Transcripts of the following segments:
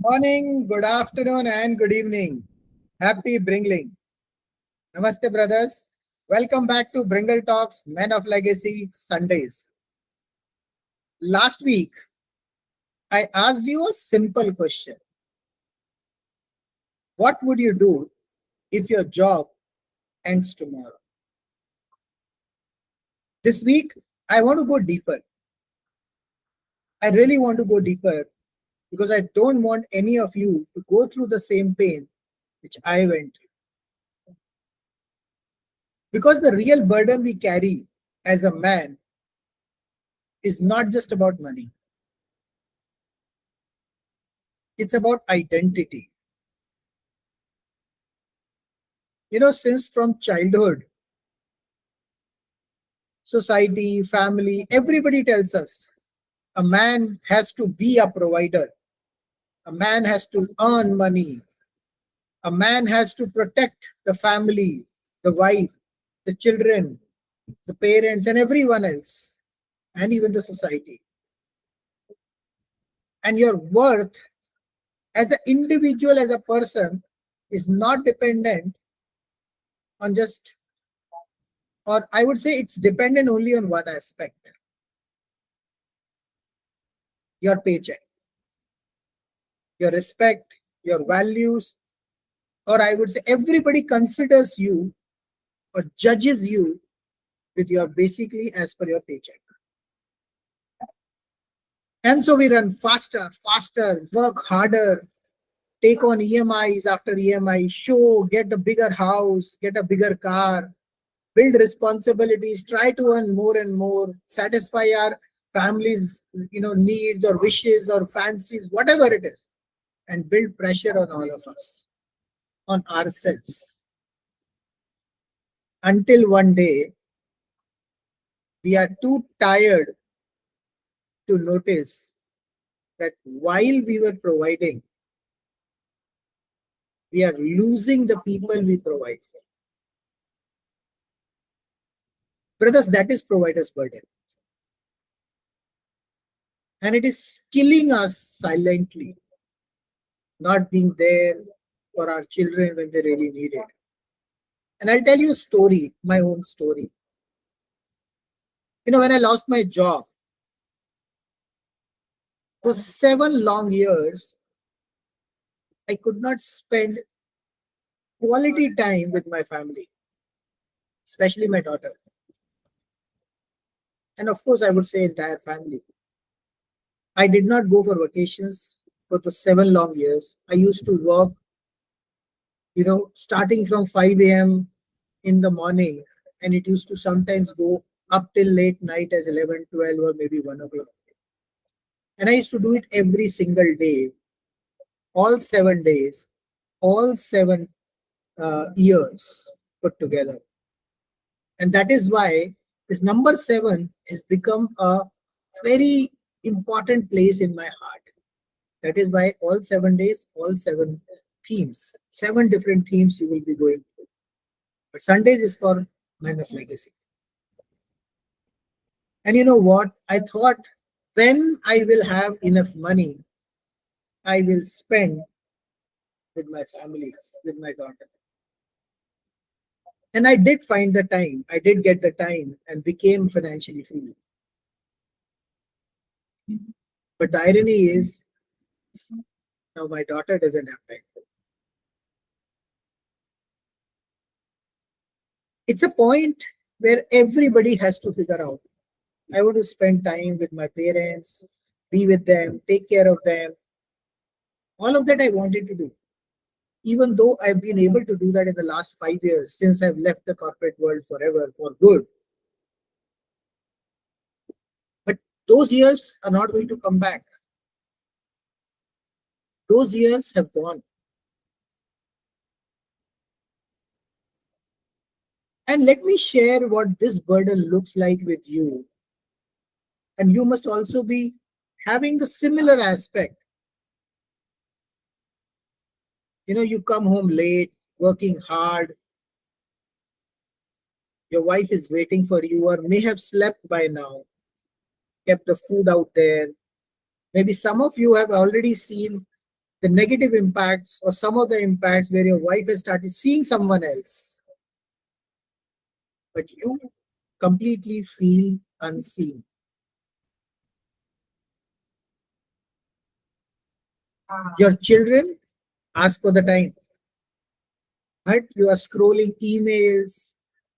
Morning, good afternoon, and good evening. Happy Bringling. Namaste, brothers. Welcome back to Bringle Talks Men of Legacy Sundays. Last week, I asked you a simple question. What would you do if your job ends tomorrow? This week, I want to go deeper. I really want to go deeper because I don't want any of you to go through the same pain which I went through. Because the real burden we carry as a man is not just about money. It's about identity. Since from childhood, society, family, everybody tells us a man has to be a provider. A man has to earn money. A man has to protect the family, the wife, the children, the parents, and everyone else, and even the society. And your worth as an individual, as a person, is not dependent on just, or I would say it's dependent only on one aspect: your paycheck, your respect, your values, or I would say everybody considers you or judges you with your basically as per your paycheck. And so we run faster, work harder, take on EMIs after EMI, get a bigger house, get a bigger car, build responsibilities, try to earn more and more, satisfy our families, needs or wishes or fancies, whatever it is, and build pressure on all of us, on ourselves. Until one day, we are too tired to notice that while we were providing, we are losing the people we provide for. Brothers, that is provider's burden. And it is killing us silently, not being there for our children when they really need it. And I'll tell you a story, my own story. When I lost my job, for 7 long years, I could not spend quality time with my family, especially my daughter. And of course, I would say entire family. I did not go for vacations for the 7 long years. I used to work, starting from 5 a.m. in the morning, and it used to sometimes go up till late night as 11, 12, or maybe 1 o'clock. And I used to do it every single day, all 7 days, all 7 years put together. And that is why this number 7 has become a very important place in my heart. That is why all 7 days, all 7 themes, 7 different themes you will be going through. But Sundays is for Men of Legacy. And you know what? I thought when I will have enough money, I will spend with my family, with my daughter. And I did find the time. I did get the time and became financially free. But the irony is, now my daughter doesn't have time for it. It's a point where everybody has to figure out. I want to spend time with my parents, be with them, take care of them. All of that I wanted to do. Even though I've been able to do that in the last 5 years since I've left the corporate world forever, for good. But those years are not going to come back. Those years have gone. And let me share what this burden looks like with you. And you must also be having the similar aspect. You come home late, working hard. Your wife is waiting for you or may have slept by now, kept the food out there. Maybe some of you have already seen the negative impacts or some of the impacts where your wife has started seeing someone else, but you completely feel unseen. Your children ask for the time, but you are scrolling emails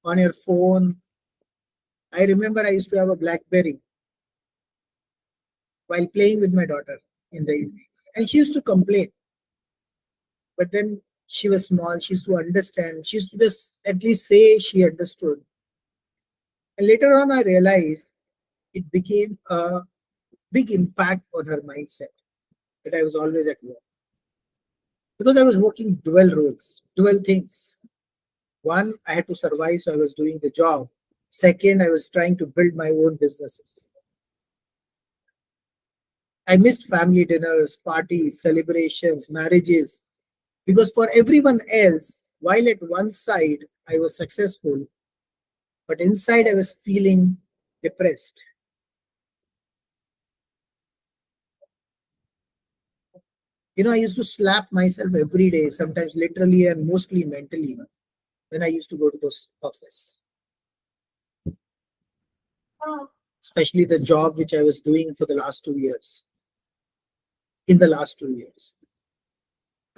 on your phone. I remember I used to have a Blackberry while playing with my daughter in the evening, and she used to complain. But then she was small, she used to understand, she used to just at least say she understood. And later on, I realized it became a big impact on her mindset that I was always at work because I was working dual roles, dual things. One, I had to survive, so I was doing the job. Second, I was trying to build my own businesses. I missed family dinners, parties, celebrations, marriages, because for everyone else, while at one side I was successful, but inside I was feeling depressed. I used to slap myself every day, sometimes literally and mostly mentally, when I used to go to this office, especially the job which I was doing for the last 2 years. In the last 2 years,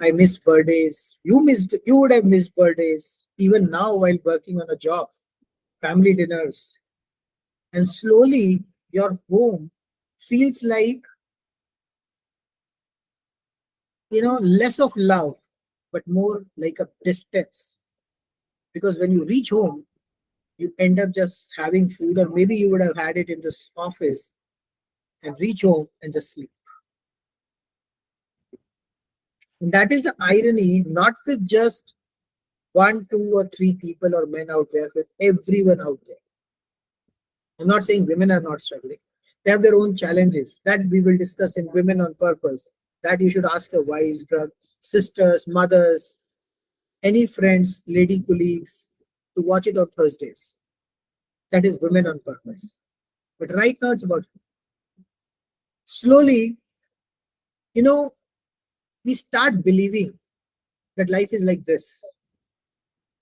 I missed birthdays. You would have missed birthdays, even now while working on a job, family dinners. And slowly, your home feels like, less of love, but more like a distance. Because when you reach home, you end up just having food, or maybe you would have had it in this office and reach home and just sleep. And that is the irony, not with just one, two, or three people or men out there, with everyone out there. I'm not saying women are not struggling. They have their own challenges that we will discuss in Women on Purpose. That you should ask your wives, brothers, sisters, mothers, any friends, lady colleagues to watch it on Thursdays. That is Women on Purpose. But right now it's about slowly, you know, we start believing that life is like this.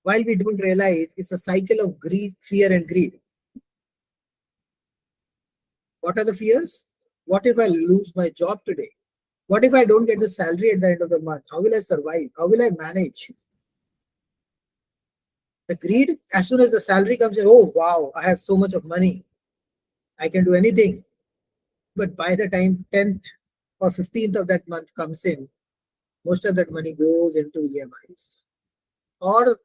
While we don't realize it's a cycle of greed, fear, and greed. What are the fears? What if I lose my job today? What if I don't get the salary at the end of the month? How will I survive? How will I manage? The greed, as soon as the salary comes in, oh wow, I have so much of money. I can do anything. But by the time 10th or 15th of that month comes in, most of that money goes into EMIs or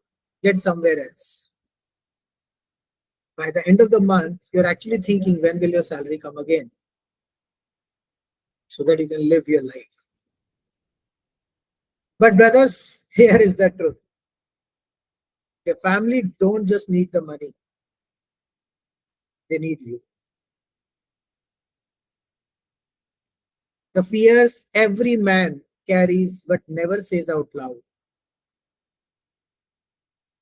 get somewhere else. By the end of the month, you're actually thinking, when will your salary come again? So that you can live your life. But brothers, here is the truth. Your family don't just need the money. They need you. The fears every man carries but never says out loud.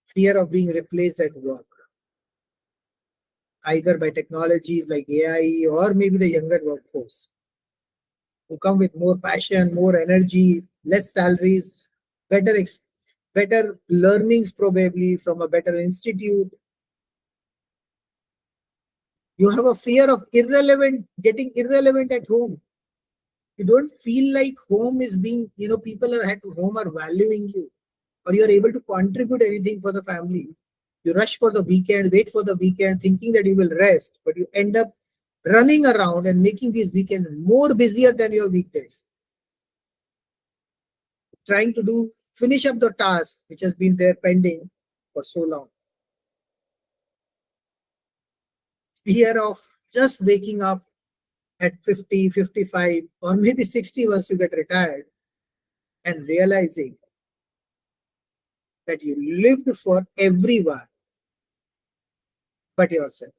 Fear of being replaced at work, either by technologies like AI or maybe the younger workforce, who come with more passion, more energy, less salaries, better learnings probably from a better institute. You have a fear of getting irrelevant at home. You don't feel like home is being, people are at home are valuing you, or you're able to contribute anything for the family. You rush for the weekend, wait for the weekend, thinking that you will rest, but you end up running around and making these weekends more busier than your weekdays. Trying to finish up the task which has been there pending for so long. Fear of just waking up at 50, 55, or maybe 60 once you get retired, and realizing that you lived for everyone but yourself.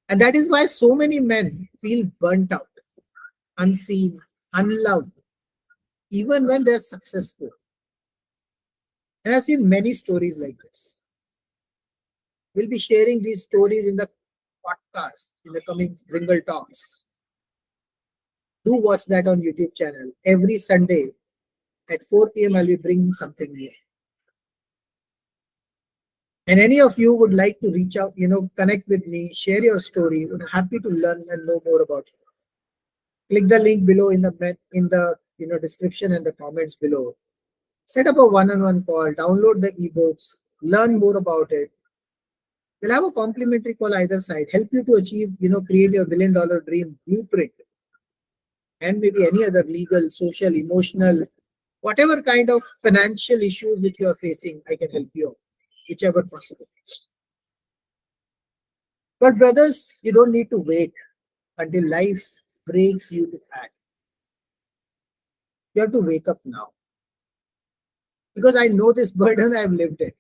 And that is why so many men feel burnt out, unseen, unloved, even when they're successful. And I've seen many stories like this. We'll be sharing these stories in the podcast in the coming Bringle talks. Do watch that on YouTube channel. Every Sunday at 4 p.m. I'll be bringing something new. And any of you would like to reach out, connect with me, share your story. We're happy to learn and know more about you. Click the link below in the description and the comments below. Set up a one-on-one call, download the ebooks, learn more about it. We'll have a complimentary call either side, help you to achieve, create your $1 billion dream blueprint, and maybe any other legal, social, emotional, whatever kind of financial issues which you are facing, I can help you out, whichever possible. But brothers, you don't need to wait until life breaks you to act. You have to wake up now. Because I know this burden, I've lived it.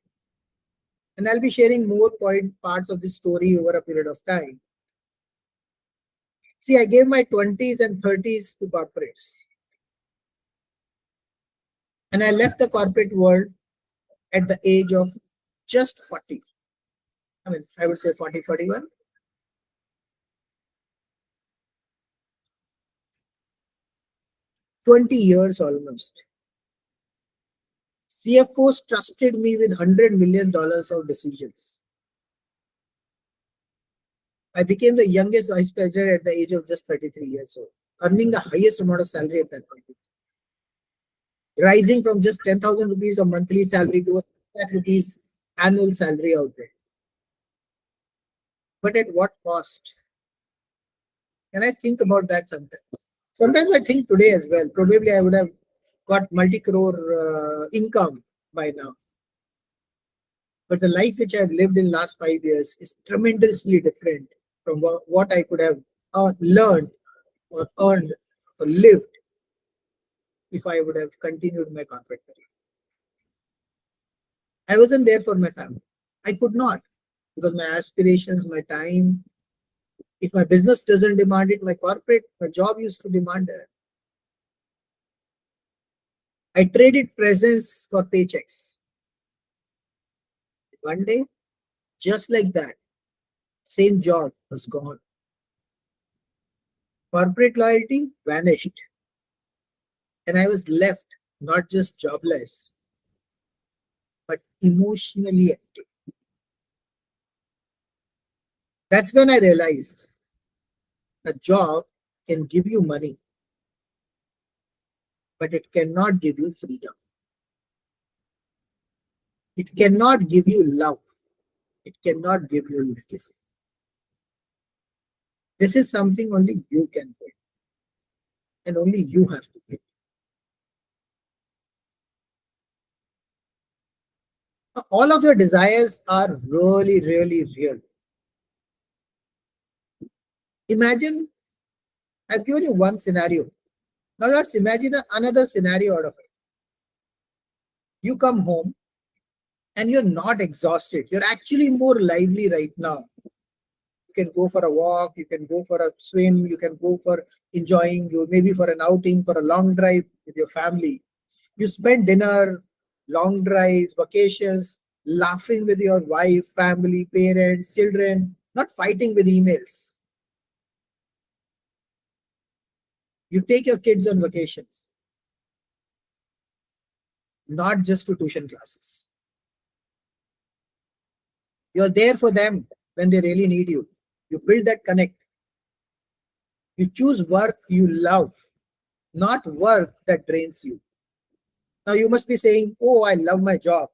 And I'll be sharing more parts of this story over a period of time. See, I gave my 20s and 30s to corporates. And I left the corporate world at the age of just 40. I would say 40, 41. 20 years almost. CFOs trusted me with $100 million of decisions. I became the youngest vice president at the age of just 33 years old, earning the highest amount of salary at that point. Rising from just 10,000 rupees of monthly salary to a lakh rupees annual salary out there. But at what cost? And I think about that sometimes. Sometimes I think today as well, probably I would have got multi-crore income by now. But the life which I've lived in last 5 years is tremendously different from what I could have learned or earned or lived if I would have continued my corporate career. I wasn't there for my family. I could not, because my aspirations, my time, if my business doesn't demand it, my job used to demand it. I traded presence for paychecks. One day, just like that, same job was gone. Corporate loyalty vanished. And I was left not just jobless, but emotionally empty. That's when I realized a job can give you money, but it cannot give you freedom. It cannot give you love. It cannot give you legacy. This is something only you can build, and only you have to build. All of your desires are really, really real. Imagine, I've given you one scenario. Now let's imagine another scenario out of it. You come home and you're not exhausted. You're actually more lively right now. You can go for a walk, you can go for a swim, you can go for enjoying, maybe for an outing, for a long drive with your family. You spend dinner, long drives, vacations, laughing with your wife, family, parents, children, not fighting with emails. You take your kids on vacations, not just to tuition classes. You're there for them when they really need you. You build that connect. You choose work you love, not work that drains you. Now you must be saying, oh, I love my job.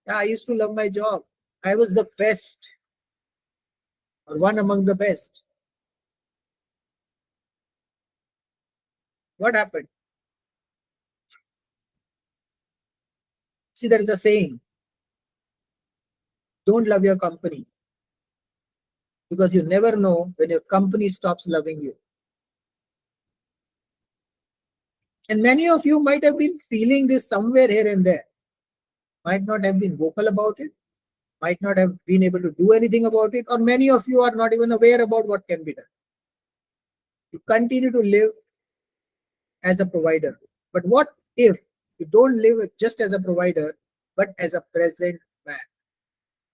Yeah, I used to love my job. I was the best, or one among the best. What happened? See, there is a saying, don't love your company, because you never know when your company stops loving you. And many of you might have been feeling this somewhere here and there. Might not have been vocal about it, might not have been able to do anything about it, or many of you are not even aware about what can be done. You continue to live as a provider. But what if you don't live just as a provider, but as a present man,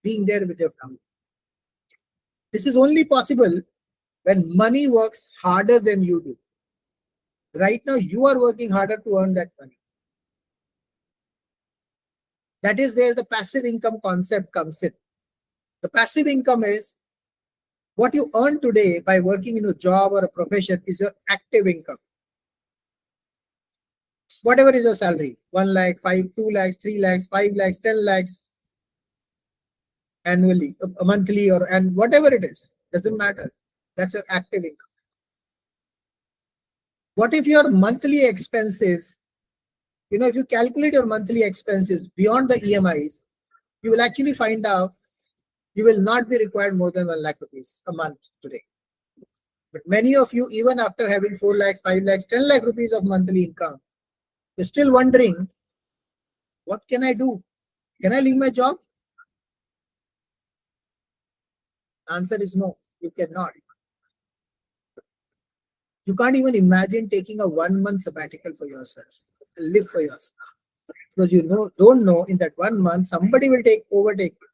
being there with your family? This is only possible when money works harder than you do. Right now, you are working harder to earn that money. That is where the passive income concept comes in. The passive income is what you earn today by working in a job or a profession is your active income. Whatever is your salary, 1 lakh, 5, 2 lakhs, 3 lakhs, 5 lakhs, 10 lakhs annually, monthly, and whatever it is, doesn't matter. That's your active income. What if your monthly expenses, if you calculate your monthly expenses beyond the EMIs, you will actually find out you will not be required more than 1 lakh rupees a month today. But many of you, even after having 4 lakhs, 5 lakhs, 10 lakh rupees of monthly income, you're still wondering, what can I do? Can I leave my job? The answer is no, you cannot. You can't even imagine taking a 1 month sabbatical for yourself, live for yourself. Because don't know in that 1 month, somebody will overtake you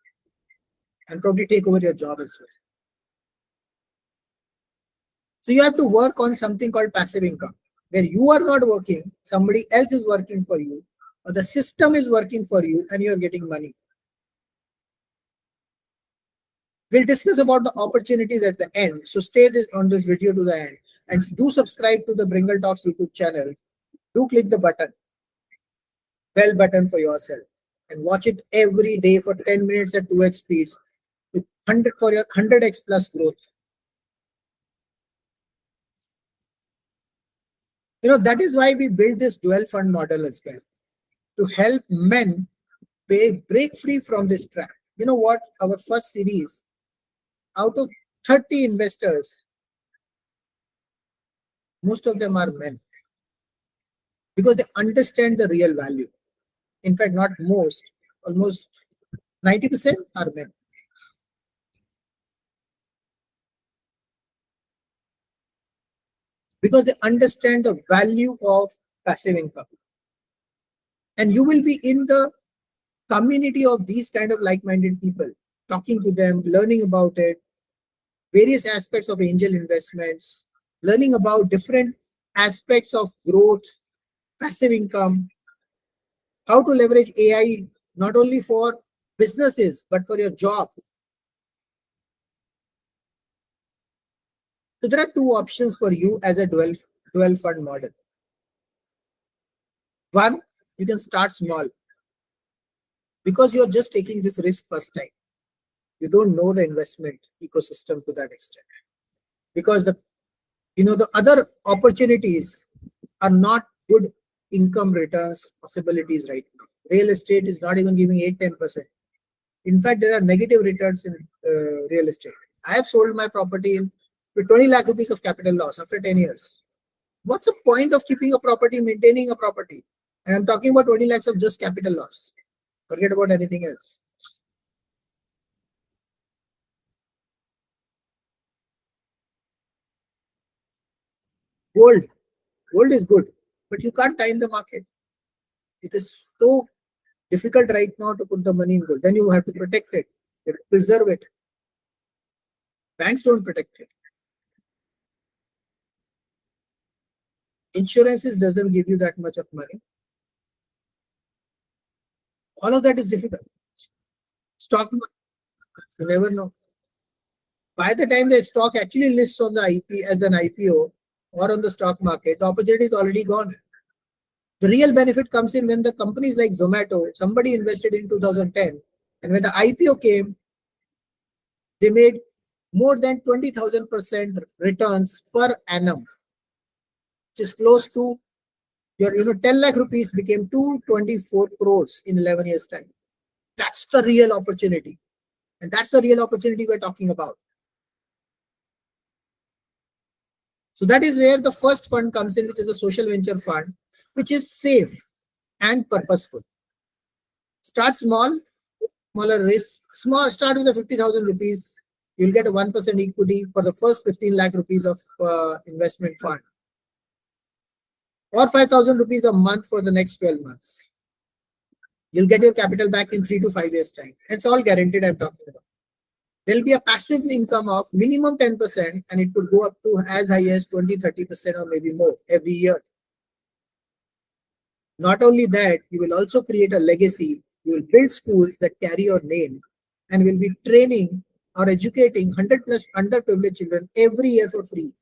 and probably take over your job as well. So you have to work on something called passive income, where you are not working, somebody else is working for you, or the system is working for you and you're getting money. We'll discuss about the opportunities at the end. So stay on this video to the end and do subscribe to the Bringle Talks YouTube channel. Do click the bell button for yourself and watch it every day for 10 minutes at 2x speed to 100 for your 100x plus growth. That is why we built this dual fund model as well, to help men break free from this trap. You know what? Our first series, out of 30 investors, most of them are men, because they understand the real value. In fact, not most, almost 90% are men. Because they understand the value of passive income. And you will be in the community of these kind of like-minded people, talking to them, learning about it, various aspects of angel investments, learning about different aspects of growth, passive income, how to leverage AI not only for businesses but for your job. So there are two options for you as a dual fund model. One, you can start small because you're just taking this risk first time. You don't know the investment ecosystem to that extent, because the other opportunities are not good income returns possibilities right now. Real estate is not even giving 8-10%. In fact, there are negative returns in real estate. I have sold my property with 20 lakh rupees of capital loss after 10 years. What's the point of keeping a property, maintaining a property? And I'm talking about 20 lakhs of just capital loss. Forget about anything else. Gold is good, but you can't time the market. It is so difficult right now to put the money in gold. Then you have to protect it, you have to preserve it. Banks don't protect it. Insurances doesn't give you that much of money. All of that is difficult. Stock market, you never know. By the time the stock actually lists on the IP as an IPO or on the stock market, the opportunity is already gone. The real benefit comes in when the companies like Zomato, somebody invested in 2010, and when the IPO came, they made more than 20,000% returns per annum, which is close to your 10 lakh rupees became 224 crores in 11 years time. That's the real opportunity, and that's the real opportunity we're talking about. So that is where the first fund comes in, which is a social venture fund, which is safe and purposeful. Start small, smaller risk. Start with the 50,000 rupees. You'll get a 1% equity for the first 15 lakh rupees of investment fund, or 5,000 rupees a month for the next 12 months. You'll get your capital back in 3 to 5 years time. It's all guaranteed I'm talking about. There'll be a passive income of minimum 10%, and it could go up to as high as 20-30% or maybe more every year. Not only that, you will also create a legacy. You will build schools that carry your name and will be training or educating 100 plus underprivileged children every year for free.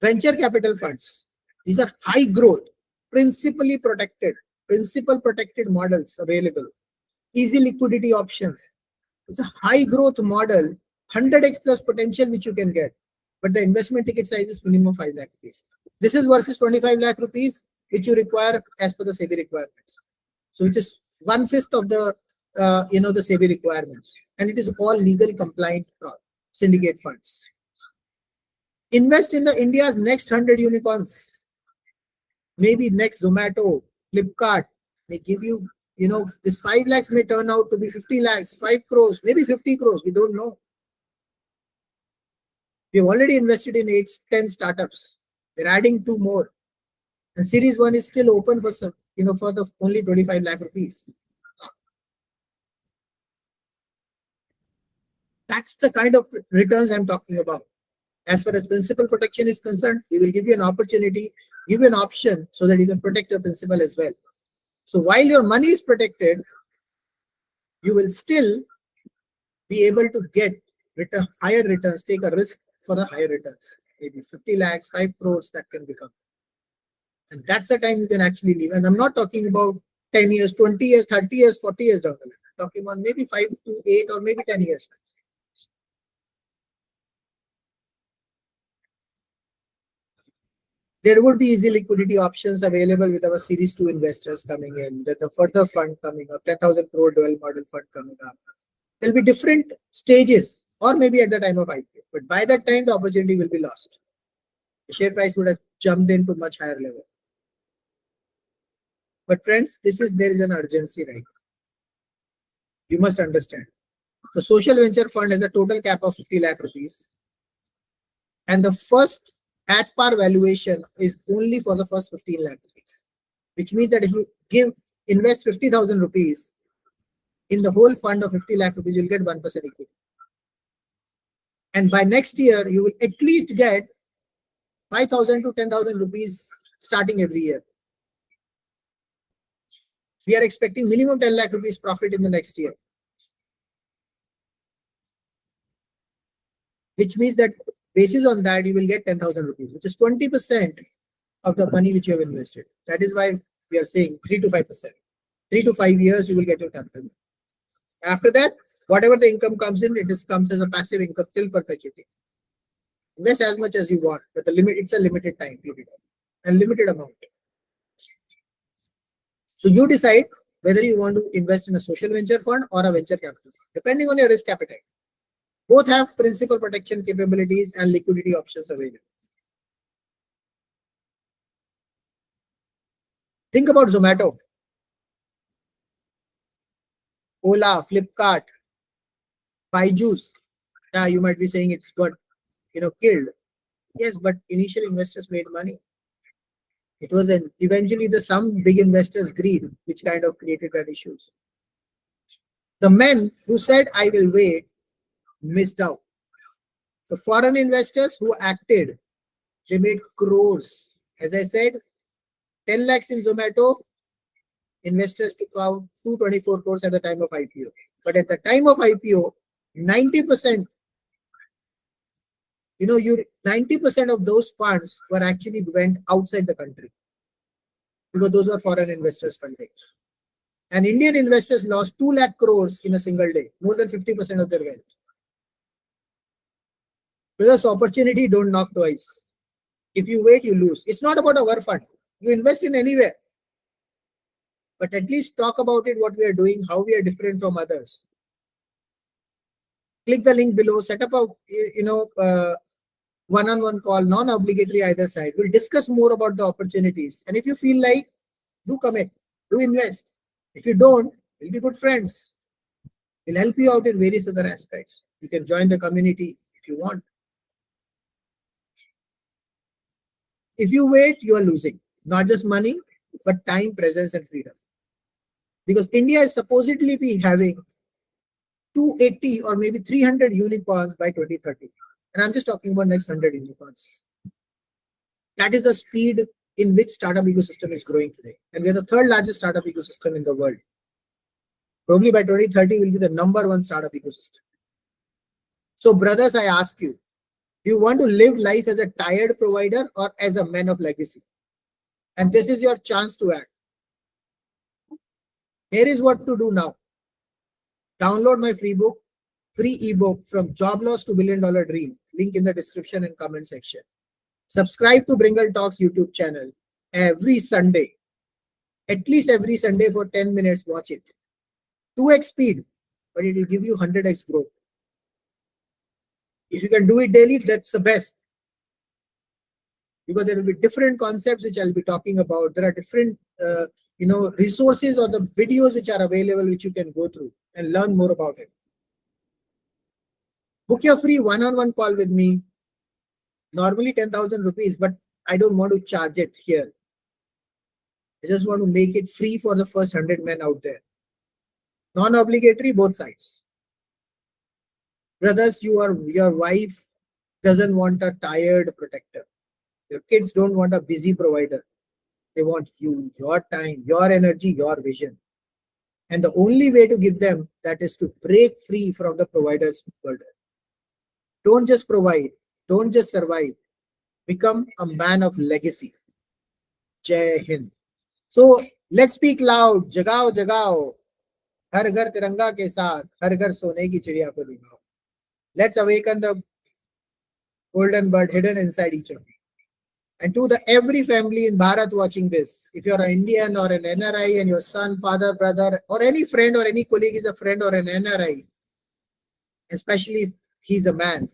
Venture capital funds. These are high growth, principally protected, principal protected models available. Easy liquidity options. It's a high growth model, 100x plus potential which you can get. But the investment ticket size is minimum 5 lakh rupees. This is versus 25 lakh rupees, which you require as per the SEBI requirements. So which is 1/5 of the the SEBI requirements. And it is all legal compliant syndicate funds. Invest in the India's next 100 unicorns. Maybe next Zomato, Flipkart may give you, this 5 lakhs may turn out to be 50 lakhs, 5 crores, maybe 50 crores. We don't know. We've already invested in 8-10 startups. We're adding 2 more. And series 1 is still open for some, for the only 25 lakh rupees. That's the kind of returns I'm talking about. As far as principal protection is concerned, we will give you an opportunity, give you an option so that you can protect your principal as well. So while your money is protected, you will still be able to get higher returns, take a risk for the higher returns. Maybe 50 lakhs, 5 crores that can become. And that's the time you can actually leave. And I'm not talking about 10 years, 20 years, 30 years, 40 years down the line. I'm talking about maybe 5 to 8 or maybe 10 years. There would be easy liquidity options available with our Series 2 investors coming in, the further fund coming up, 10,000 crore dual model fund coming up. There'll be different stages or maybe at the time of IPO. But by that time, the opportunity will be lost. The share price would have jumped into much higher level. But friends, there is an urgency, right? You must understand. The social venture fund has a total cap of 50 lakh rupees. And the first at par valuation is only for the first 15 lakh rupees. Which means that if you invest 50,000 rupees in the whole fund of 50 lakh rupees, you'll get 1% equity. And by next year, you will at least get 5,000 to 10,000 rupees starting every year. We are expecting minimum 10 lakh rupees profit in the next year. Which means that basis on that, you will get 10,000 rupees, which is 20% of the money which you have invested. That is why we are saying 3 to 5%. 3 to 5 years, you will get your capital. After that, whatever the income comes in, comes as a passive income till perpetuity. Invest as much as you want, but it's a limited time period and limited amount. So you decide whether you want to invest in a social venture fund or a venture capital fund, depending on your risk appetite. Both have principal protection capabilities and liquidity options available. Think about Zomato, Ola, Flipkart, Byju's. Yeah, you might be saying it's got, killed. Yes, but initial investors made money. It was eventually some big investors' greed which kind of created that issues. The men who said, I will wait, missed out. The foreign investors who acted, they made crores. As I said, 10 lakhs in Zomato, investors took out 224 crores at the time of IPO. But at the time of IPO, 90%, 90% of those funds were actually went outside the country because those were foreign investors funding. And Indian investors lost 2 lakh crores in a single day, more than 50% of their wealth. Because opportunity don't knock twice. If you wait, you lose. It's not about our fund. You invest in anywhere. But at least talk about it, what we are doing, how we are different from others. Click the link below, set up a one-on-one call, non-obligatory either side. We'll discuss more about the opportunities. And if you feel like, do commit, do invest. If you don't, we'll be good friends. We'll help you out in various other aspects. You can join the community if you want. If you wait, you are losing. Not just money, but time, presence, and freedom. Because India is supposedly be having 280 or maybe 300 unicorns by 2030. And I'm just talking about next 100 unicorns. That is the speed in which startup ecosystem is growing today. And we are the third largest startup ecosystem in the world. Probably by 2030, will be the number one startup ecosystem. So brothers, I ask you, do you want to live life as a tired provider or as a man of legacy? And this is your chance to act. Here is what to do now. Download my free ebook from Job Loss to $1 Billion Dream. Link in the description and comment section. Subscribe to Bringle Talks YouTube channel every Sunday. At least every Sunday for 10 minutes, watch it. 2x speed, but it will give you 100x growth. If you can do it daily, that's the best. Because there will be different concepts which I'll be talking about. There are different resources or the videos which are available which you can go through and learn more about it. Book your free one-on-one call with me. Normally 10,000 rupees, but I don't want to charge it here. I just want to make it free for the first 100 men out there. Non-obligatory, both sides. Brothers, your wife doesn't want a tired protector. Your kids don't want a busy provider. They want you, your time, your energy, your vision. And the only way to give them that is to break free from the provider's burden. Don't just provide. Don't just survive. Become a man of legacy. Jai Hind. So let's speak loud. Jagao, jagao. Har ghar tiranga ke saath. Har ghar sone ki chidiya ko digao. Let's awaken the golden bird hidden inside each of you. And to every family in Bharat watching this, if you're an Indian or an NRI and your son, father, brother, or any friend or any colleague is a friend or an NRI, especially if he's a man,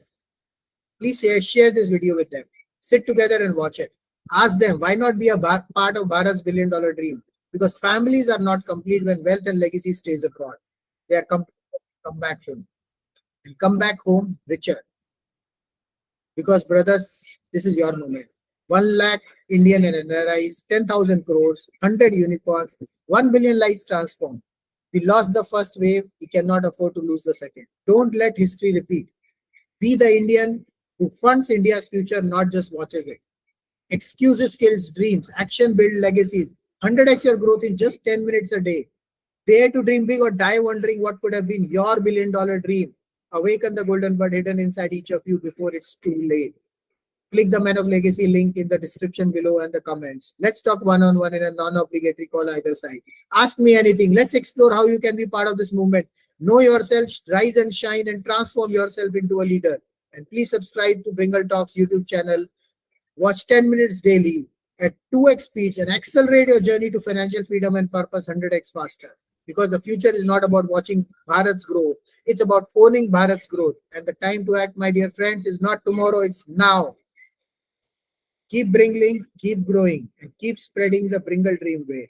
please share this video with them. Sit together and watch it. Ask them, why not be a part of Bharat's $1 billion dream? Because families are not complete when wealth and legacy stays abroad. They are complete when come back home. And come back home richer. Because brothers, this is your moment. 1 lakh Indian and NRIs, 10,000 crores, 100 unicorns, 1 billion lives transformed. We lost the first wave. We cannot afford to lose the second. Don't let history repeat. Be the Indian who funds India's future, not just watches it. Excuses kills dreams. Action build legacies. 100x your growth in just 10 minutes a day. Dare to dream big or die wondering what could have been your $1 billion dream. Awaken the golden bird hidden inside each of you before it's too late. Click the Man of Legacy link in the description below and the comments. Let's talk one-on-one in a non-obligatory call either side. Ask me anything. Let's explore how you can be part of this movement. Know yourself, rise and shine, and transform yourself into a leader. And please subscribe to Bringle Talks YouTube channel. Watch 10 minutes daily at 2x speeds and accelerate your journey to financial freedom and purpose 100x faster. Because the future is not about watching Bharat's growth. It's about owning Bharat's growth. And the time to act, my dear friends, is not tomorrow, it's now. Keep bringing, keep growing, and keep spreading the Bringle Dream way.